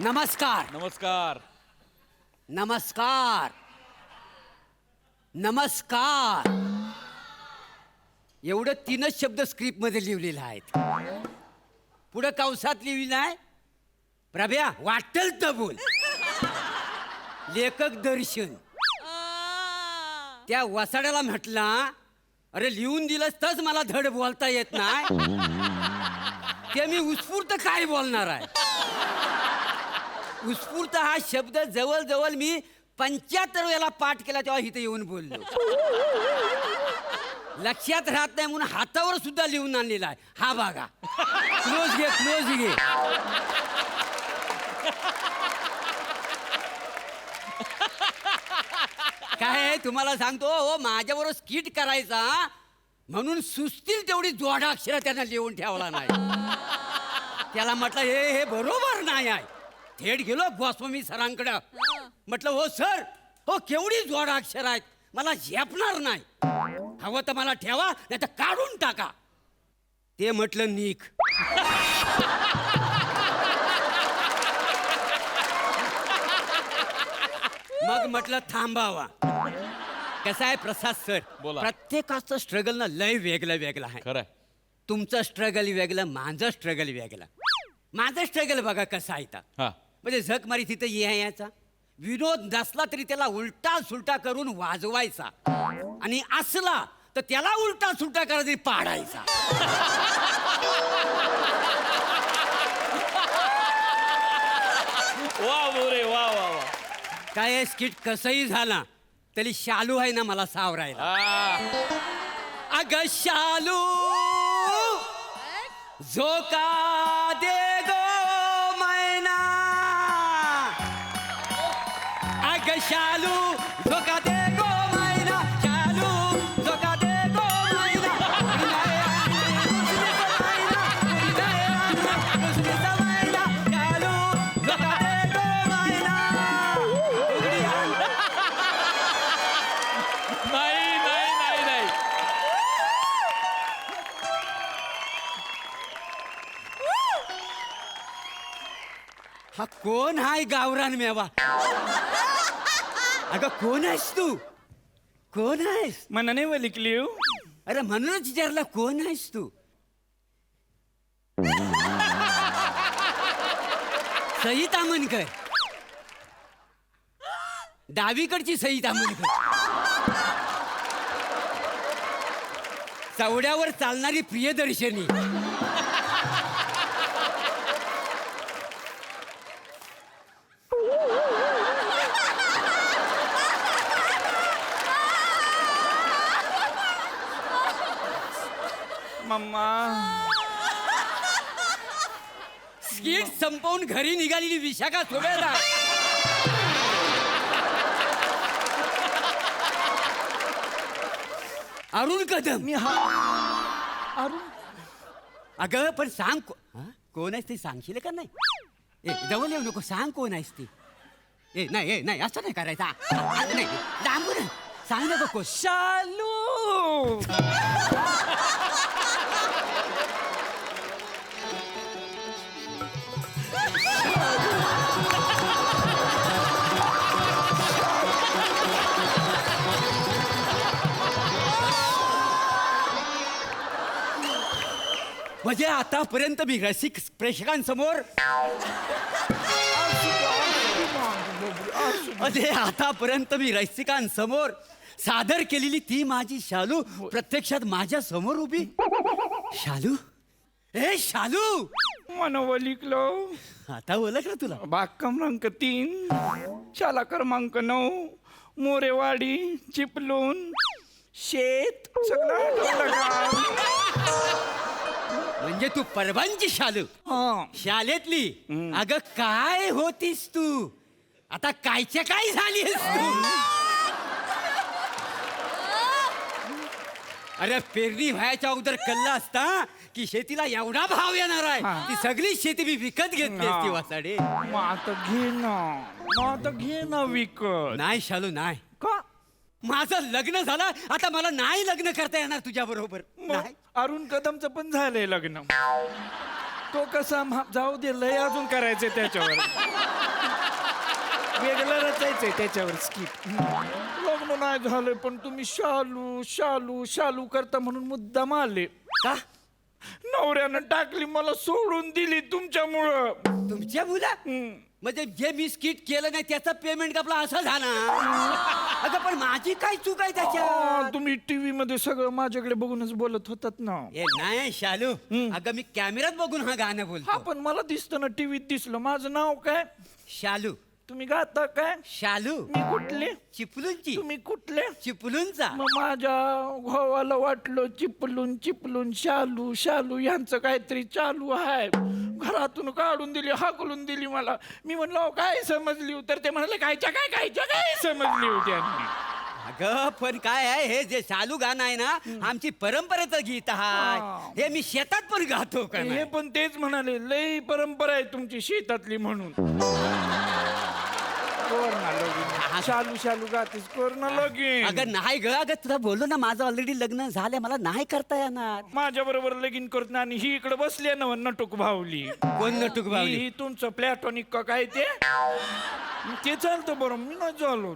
नमस्कार नमस्कार. नमस्कार नमस्कार एवढं 3च शब्द स्क्रिप्ट मध्ये लिहिलेले आहेत. पुढे कंसात लिहिलेलं आहे प्रभ्या वाटेल तर बोल. लेखक दर्शन त्या वसाड्याला म्हटला अरे लिहून दिलंस तरच मला धड बोलता येत नाही ते मी उत्स्फूर्त काय बोलणार आहे. उत्स्फूर्त हा शब्द जवळ मी 75 वेळा पाठ केला तेव्हा इथे येऊन बोललो. लक्षात राहत नाही म्हणून हातावर सुद्धा लिहून आणलेला आहे. हा बघा क्लोज घे. काय आहे तुम्हाला सांगतो हो माझ्याबरोबर स्किट करायचा म्हणून सुचतील तेवढी जोडाक्षर त्यांना लिहून ठेवला नाही. त्याला म्हटलं हे बरोबर नाही आहे. थेट गेलो गोस्वामी सरांकडं. म्हटलं हो सर हो केवढी जोडाक्षर आहेत मला झेपणार नाही. हवं तर मला ठेवा नाही तर काढून टाका. ते म्हटलं निक. मग म्हटलं थांबावा. कसं आहे प्रसाद सर बोला. प्रत्येकाचं स्ट्रगल ना लय वेगळं आहे. खरंय. तुमचं स्ट्रगल वेगळं माझं स्ट्रगल वेगळं. माझं स्ट्रगल बघा कसं आहे तर. हा. म्हणजे झक मारी तिथं यायचा विनोद नसला तरी त्याला उलटा सुलटा करून वाजवायचा आणि असला तर त्याला उलटा सुलटा करा तरी पाडायचा. वा बोरे वा वा वा. काय स्किट कसंही झाला तरी शालू आहे ना मला सावरायला. अग शालू झोका दे गो मैना. अग शालू झोका दे गो मैना. शालू झोका दे गो मैना. शालू झोका दे गो मैना. नाही. हा कोण हाय गावरान मेवा. अगं कोण आहेस तू. कोण आहेस. मनाने वलिकली हो. अरे म्हणूनच विचारला कोण आहेस तू. सई तामणकर. डावीकडची सई तामणकर. चवड्यावर चालणारी प्रियदर्शनी. मम्मा स्किट संपवून घरी निघालेली विशाखा सोबेला. अरुण कदम. मी हा अरुण अगं पण सांग कोण आहेस ते सांगशील का नाही. ए जवळ येऊ नको सांग कोण आहेस ती. नाही असं नाही करायचा. नाही लांबून सांग नको कोण. शालू. म्हणजे आतापर्यंत मी रसिक प्रेक्षकांसमोर आतापर्यंत मी रसिकांसमोर सादर केलेली ती माझी शालू प्रत्यक्षात माझ्या समोर उभी. शालू ए शालू. मन वलिकलो. आता ओळखलं तुला. बाग क्रमांक 3 शाला क्रमांक 9 मोरेवाडी चिपलून शेत सगळं. म्हणजे तू परभणची शालू. शाळेतली. अगं काय होतीस तू आता कायच्या काय झालीस तू. अरे पेरणी व्हायच्या अगोदर कल्ला असता की शेतीला एवढा भाव येणार आहे. ती सगळी शेती मी विकत घेतली असती वासाडे. मग आता घे ना विकत. नाही शालू नाही. का माझं लग्न झालं आता मला नाही लग्न करता येणार तुझ्या बरोबर. मग अरुण कदमचं पण झालंय लग्न. तो कसा जाऊ दे लय अजून करायचंय त्याच्यावर. वेगळं रचायचंय त्याच्यावर स्किट. लग्न नाही झालंय पण तुम्ही शालू शालू शालू करता म्हणून मुद्दाम आले. का नवऱ्यानं टाकली मला सोडून दिली तुमच्यामुळं. तुमच्या मुला म्हणजे जे मी स्किट केलं नाही त्याचा पेमेंट आपला असा झाला. अगं पण माझी काय चूक आहे त्याच्यात? तुम्ही टीव्ही मध्ये सगळं माझ्याकडे बघूनच बोलत होतात ना. ए नाही शालू, अगं मी कॅमेऱ्यात बघून हा गाणं हा बोलतो. पण मला दिसतं ना टीव्हीत दिसलं. माझं नाव काय? शालू. तुम्ही गाता काय? शालू मी कुठले? चिपलूनची. तुम्ही कुठले? चिपलूनचा. मग माझ्या भावाला वाटलं चिपलून चिपलून शालू शालू यांचं काहीतरी चालू आहे. घरातून काढून दिली, हाकलून दिली मला. मी म्हणलो "अहो, काय समजली हो?" तर ते म्हणाले कायच्या काय समजली होती. अगं पण काय आहे हे जे चालू गाणं आहे ना आमची परंपरेचं गीत आहे. हे मी शेतात पण गातो का हे नाही? पण तेच म्हणाले लई परंपरा आहे तुमची शेतातली म्हणून. कोरोना लगीन शालू शालू गातीस कोरोना लगीन. अगं नाही ग, अगं तुला बोललो ना माझं ऑलरेडी लग्न झालंय, मला नाही करता येणार. माझ्या बरोबर लगीन करत नाही आणि ही इकडे बसली ना नटूक भावली. कोण नटूक भावली? ही तुमचं प्लॅटॉनिक का काय ते चालतं बरं. मी नाही चालू.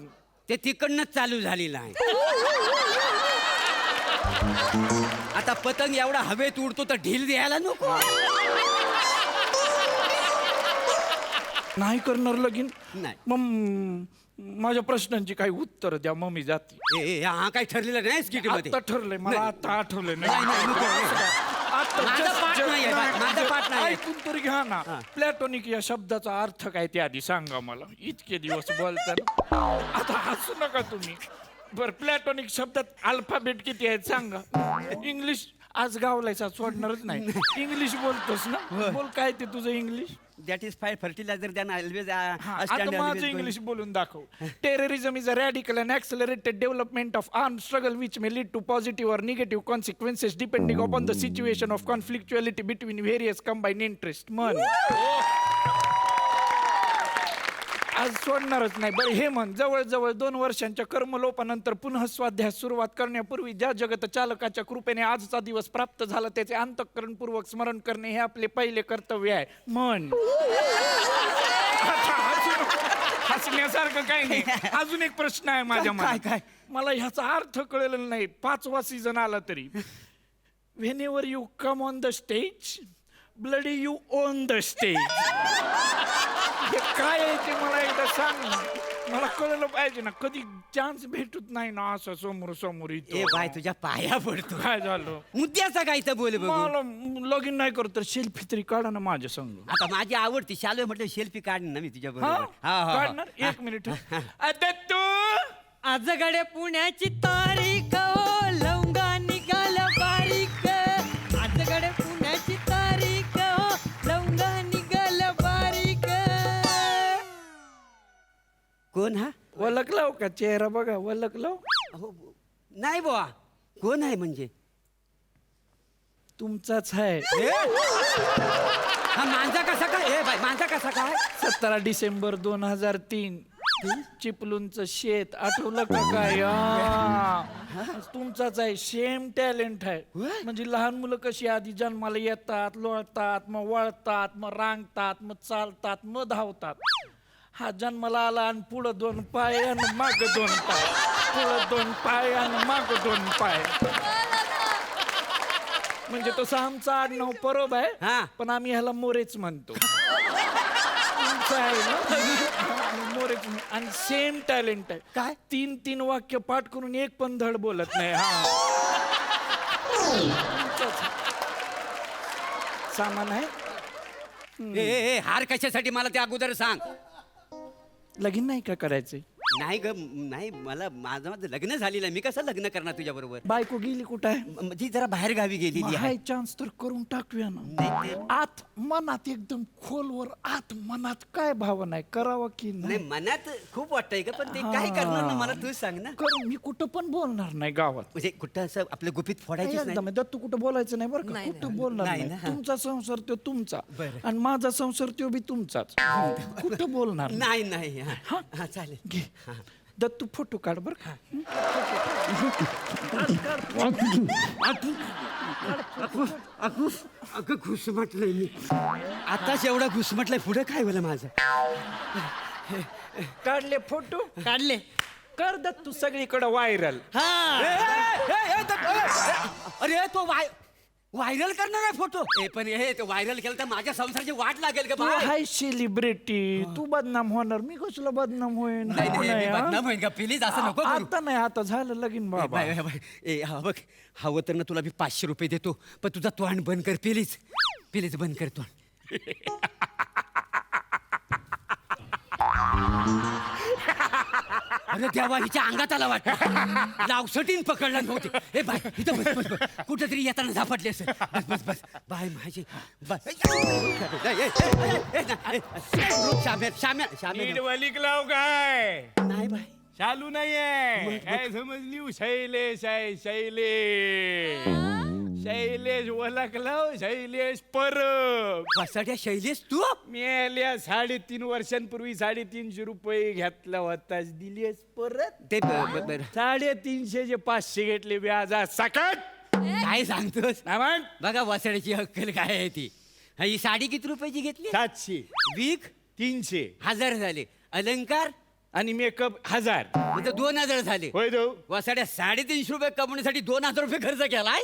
ते तिकडनंच चालू झालेलं आहे. आता पतंग एवढा हवेत उडतो तर ढील द्यायला नको. नाही करणार लगीन. नाही. मग माझ्या प्रश्नांची काही उत्तर द्या. मग मी जाते. हा काही ठरलेलं नाही स्किट मध्ये. आता ठरलंय मला. आता आठवलंय नाही, नाही, नको. आता माझा just- पाठ नाहीये, just- माझा पाठ नाहीये. ऐकून तरी घ्या ना. प्लॅटॉनिक या शब्दाचा अर्थ काय ते आधी सांगा मला. इतके दिवस बोलतात. आता हसू नका तुम्ही. बर प्लॅटॉनिक शब्दात अल्फाबेट किती आहेत सांगा. इंग्लिश आज गावलायचा सोडणारच नाही. इंग्लिश बोलतोस ना. बोल काय ते तुझं English. That is fie fertiliser than always. आता माझं इंग्लिश बोलून दाखव. Terrorism is a radical and accelerated development of arm struggle which may lead to positive or negative consequences depending upon the situation of conflictuality between various combine interest. म्हण आज सोडणारच नाही. बरं हे म्हण. जवळजवळ 2 वर्षांच्या कर्मलोपानंतर पुन्हा स्वाध्यास सुरुवात करण्यापूर्वी ज्या जगत चालकाच्या कृपेने आजचा दिवस प्राप्त झाला त्याचे अंतःकरणपूर्वक स्मरण करणे हे आपले पहिले कर्तव्य आहे. म्हण. हसण्यासारखं काही नाही. अजून एक प्रश्न आहे माझ्या मनात. काय? मला ह्याचा अर्थ कळलेला नाही. 5वा सीझन आला तरी. Whenever you come on the stage bloody you on the stage. हे काय आहे ते मला एकदा सांग ना. मला कळलं पाहिजे ना. कधी चान्स भेटत नाही ना असं समोर समोर इथं. ए बाय तुझ्या पाया पडतो. काय झालं? मुद्द्याचा काय तर बोल बघू. मला लगीन नाही करत तर सेल्फी तरी काढा ना माझ्या संग. आता माझी आवडती शालू म्हटलं सेल्फी काढ ना मी तुझ्या हा? बरोबर. काढणार. 1 मिनिट. आता तू आज गड्या पुण्याची तारीख ओ लवंगा निघाल बारीक. आज गड्या पुण्याची तारीख ओ लवंगा निघाल बारीक. कोण हा? ओळखलाव का? चेहरा बघा ओळखलाव. अहो, नाही बुवा. कोण आहे म्हणजे? तुमचाच आहे. हा माझा कसा काय? ए बाय माझा कसा काय? 17 डिसेंबर 2003 चिपलूणचं शेत आठवलं का काय? तुमचाच आहे. सेम टॅलेंट आहे. म्हणजे लहान मुलं कशी आधी जन्माला येतात, लोळतात, मग वळतात, मग रांगतात, मग चालतात, मग धावतात. हा जन्माला आला आणि पुढं 2 पाय आणि माग 2 पाय, पुढं 2 पाय आणि माग 2 पाय. म्हणजे तसं आमचं आडनाव परब आहे. हा. पण आम्ही ह्याला मोरेच म्हणतो. तुमचं आहे ना मोरेच. आणि सेम टॅलेंट आहे. काय? 3 वाक्य पाठ करून एक पण धड बोलत नाही. हा सामान आहे. ए हार कशासाठी मला ते अगोदर सांग. लगीन नाही का करायचंय? नाही ग नाही माझं लग्न झालेलं आहे. मी कसं लग्न करणार तुझ्या बरोबर? बायको गेली कुठं आहे? ती जरा बाहेर गावी गेलेली आहे. हाय चान्स तर करून टाकूया ना. नाही ते- आत मनात एकदम खोलवर आत मनात काय भावना आहे करावं की नाही नाही? मनात खूप वाटतंय का पण ते काय करणार ना मला तू सांग ना. करू. मी कुठं पण बोलणार नाही गावात. म्हणजे कुठं असं आपलं गुपित फोडायचं नाही. एकदम दत्तू कुठं बोलायचं नाही बरं का. नाही, कुठं बोलणार नाही नाही. ना. तुमचा संसार तो तुमचा बरं. आणि माझा संसार तो बी तुमचाच. कुठं बोलणार नाही. नाही नाही हा. हा चालेल. घे. दत्तू फोटो काढ बर का. अगं घुसमटलंय मी आताच एवढा घुसमटलाय पुढे काय होलं माझं. काढले फोटो काढले कर दत्तू सगळीकडे व्हायरल. अरे तो व्हायरल करणार आहे फोटो. पण हे व्हायरल केलं तर माझ्या संसाराची वाट लागेल का तू बाय? हाय सेलिब्रिटी, तू बदनाम होणार, मी कसला बदनाम होईन? नाही नाही, मी हा? बदनाम होईन का? प्लीज असं नको करू. आता नाही, आता झालं लगीन बाबा. हा बघ, हवं तर ना तुला मी 500 रुपये देतो, पण तुझा तोंड बंद कर प्लीज. प्लीज बंद कर तोंड. अरे देवा, हिच्या अंगात आला वाटत. लावसटीन पकडला नव्हते. हे बाय इथं बस बस बस. कुठेतरी येताना झापटले असेल. बस बस बस बाय माझी बस. शाम्या नीट वलिक लाव काय? नाही बाय. चालू नाहीये. काय समजली? शैलेश आहे, शैलेश. शैलेश वलक लाव, शैलेश परब. कसाड्या शैलेश तू? मेल्या 3.5 वर्षांपूर्वी 350 रुपये घेतला होतास, दिलेस परत. ते 350 जे 500 घेतले व्याजा सकट. काय सांगतोस? ना म्हण. बघा वसाड्याची अक्कल काय आहे ती. ही साडी किती रुपयाची घेतली? 700, वीक 300 1000 झाले. अलंकार आणि मेकअप 1000. म्हणजे 2000 झाले. होय दो. वसाड्या 350 रुपये कमवण्यासाठी 2000 रुपये खर्च केलाय.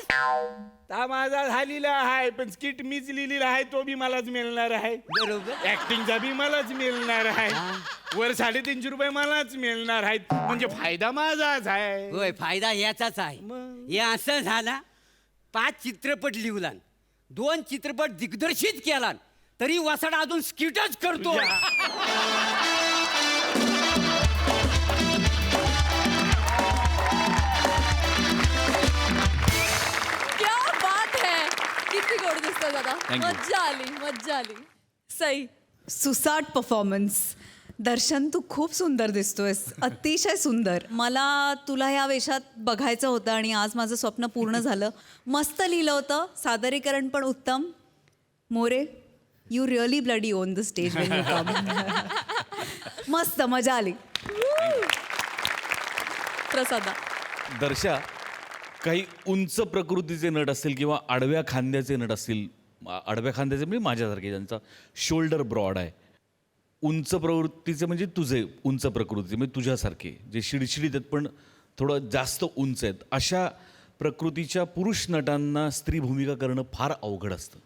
ता माझा झालेला आहे, पण स्किट मीच लिहिलेला आहे, तो बी मलाच मिळणार आहे. बरोबर. ऍक्टिंगचा बी मलाच मिळणार आहे. वर 350 रुपये मलाच मिळणार आहेत, म्हणजे फायदा माझाच आहे. होय, फायदा याचाच आहे. मग? हे असं झाला, 5 चित्रपट लिहला, 2 चित्रपट दिग्दर्शित केला, तरी वसाडा अजून स्किटच करतो. क्या बात है. किती गोड दिसतो दादा. Thank you. मज्जा आली, मज्जा आली. सई. सुसाट परफॉर्मन्स. दर्शन, तू खूप सुंदर दिसतोयस, अतिशय सुंदर. मला तुला या वेशात बघायचं होतं आणि आज माझं स्वप्न पूर्ण झालं. मस्त लिहिलं होतं, सादरीकरण पण उत्तम. More, you really bloody on the stage Wien you come. मस्त, मजा आली. प्रसादा. दर्शा, काही उंच प्रकृतीचे नट असतील किंवा आडव्या खांद्याचे नट असतील, आडव्या खांद्याचे म्हणजे माझ्यासारखे, ज्यांचा शोल्डर ब्रॉड आहे. उंच प्रवृत्तीचे म्हणजे तुझे उंच प्रकृतीचे म्हणजे तुझ्यासारखे, जे शिडशिडीत आहेत पण थोडं जास्त उंच आहेत, अशा प्रकृतीच्या पुरुष नटांना स्त्री भूमिका करणं फार अवघड असतं.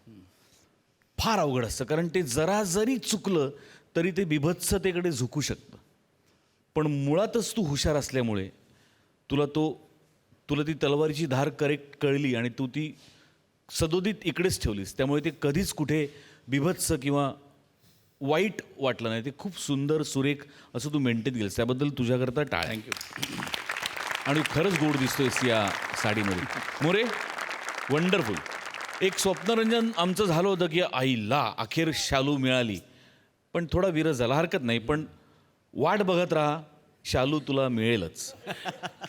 फार अवघड असतं, कारण ते जरा जरी चुकलं तरी ते बिभत्सतेकडे झुकू शकतं. पण मुळातच तू हुशार असल्यामुळे तुला ती तलवारीची धार करेक्ट कळली आणि तू ती सदोदित इकडेच ठेवलीस, त्यामुळे ते कधीच कुठे बिभत्स किंवा वाईट वाटलं नाही. ते खूप सुंदर सुरेख असं तू मेंटेन केलंस, त्याबद्दल तुझ्याकरता टाळ. थँक्यू. आणि खरंच गोड दिसतोयस या साडीमध्ये. मोरे, वंडरफुल. एक स्वप्नरंजन आमचं झालं होतं की आईला अखेर शालू मिळाली, पण थोडा विरस झाला. हरकत नाही, पण वाट बघत राहा, शालू तुला मिळेलच.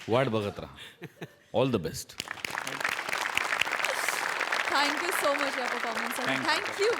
वाट बघत राहा. All the best. Thank you so much या परफॉर्मन्ससाठी. थँक्यू.